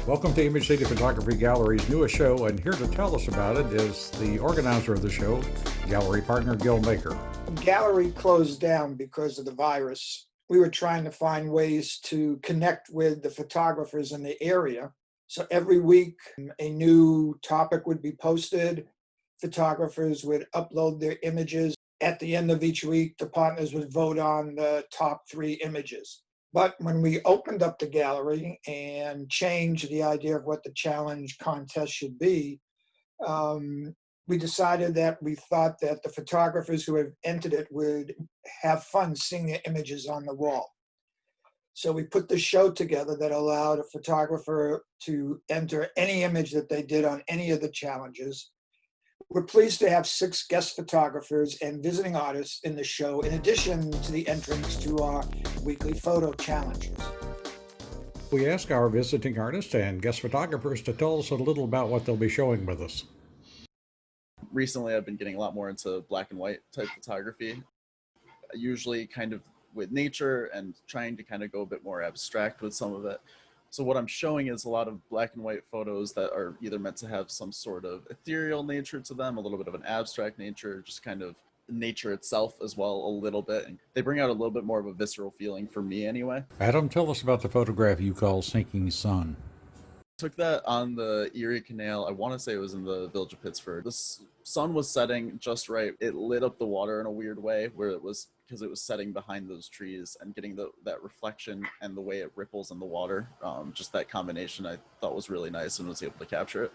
Welcome to Image City Photography Gallery's newest show, and here to tell us about it is the organizer of the show, gallery partner Gil Maker. The gallery closed down because of the virus. We were trying to find ways to connect with the photographers in the area. So every week, a new topic would be posted. Photographers would upload their images. At the end of each week, the partners would vote on the top 3 images. But when we opened up the gallery and changed the idea of what the challenge contest should be, we decided that we thought that the photographers who have entered it would have fun seeing their images on the wall. So we put the show together that allowed a photographer to enter any image that they did on any of the challenges. We're pleased to have 6 guest photographers and visiting artists in the show, in addition to the entrants to our weekly photo challenges. We ask our visiting artists and guest photographers to tell us a little about what they'll be showing with us. Recently, I've been getting a lot more into black and white type photography, usually kind of with nature and trying to kind of go a bit more abstract with some of it. So what I'm showing is a lot of black and white photos that are either meant to have some sort of ethereal nature to them, a little bit of an abstract nature, just kind of nature itself as well a little bit. And they bring out a little bit more of a visceral feeling for me anyway. Adam, tell us about the photograph you call Sinking Sun. Took that on the Erie Canal. I want to say it was in the village of Pittsford. The sun was setting just right. It lit up the water in a weird way where it was, because it was setting behind those trees and getting that reflection and the way it ripples in the water. Just that combination I thought was really nice and was able to capture it.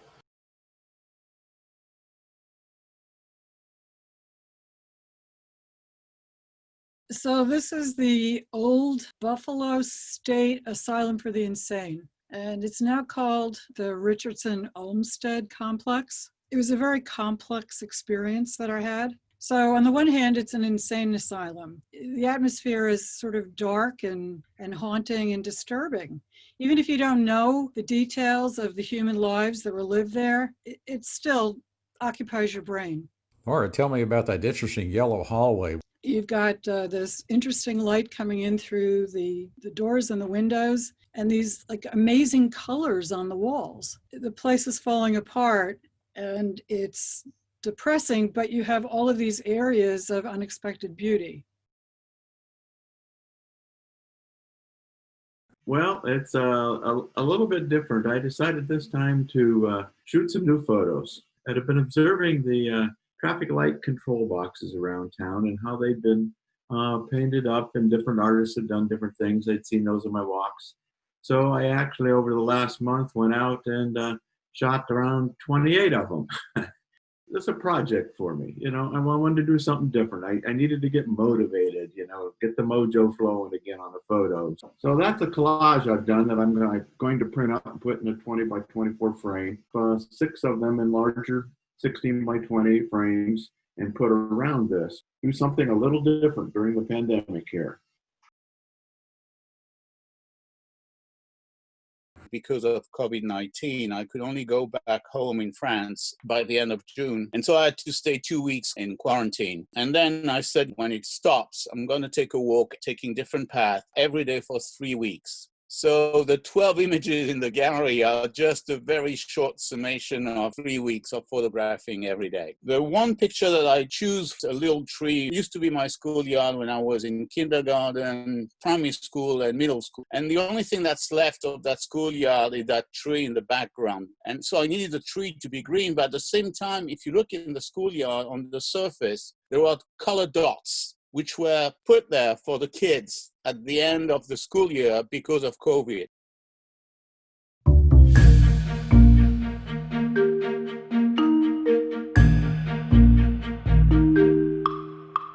So this is the old Buffalo State Asylum for the Insane, and it's now called the Richardson Olmsted Complex. It was a very complex experience that I had. So on the one hand, it's an insane asylum. The atmosphere is sort of dark and haunting and disturbing. Even if you don't know the details of the human lives that were lived there, it still occupies your brain. Laura, tell me about that interesting yellow hallway. You've got this interesting light coming in through the doors and the windows, and these like amazing colors on the walls. The place is falling apart and it's depressing, but you have all of these areas of unexpected beauty. Well, it's a little bit different. I decided this time to shoot some new photos. I'd been observing the traffic light control boxes around town and how they'd been painted up, and different artists had done different things. I'd seen those in my walks. So I actually, over the last month, went out and shot around 28 of them. It's a project for me, I wanted to do something different. I needed to get motivated, get the mojo flowing again on the photos. So that's a collage I've done that I'm going to print up and put in a 20 by 24 frame. 6 of them in larger 16 by 20 frames, and put around this. Do something a little different during the pandemic here. Because of COVID-19, I could only go back home in France by the end of June. And so I had to stay 2 weeks in quarantine. And then I said, when it stops, I'm going to take a walk, taking different paths every day for 3 weeks. So the 12 images in the gallery are just a very short summation of 3 weeks of photographing every day. The one picture that I choose, a little tree, used to be my schoolyard when I was in kindergarten, primary school, and middle school. And the only thing that's left of that schoolyard is that tree in the background. And so I needed the tree to be green, but at the same time, if you look in the schoolyard on the surface, there are colored dots, which were put there for the kids at the end of the school year because of COVID.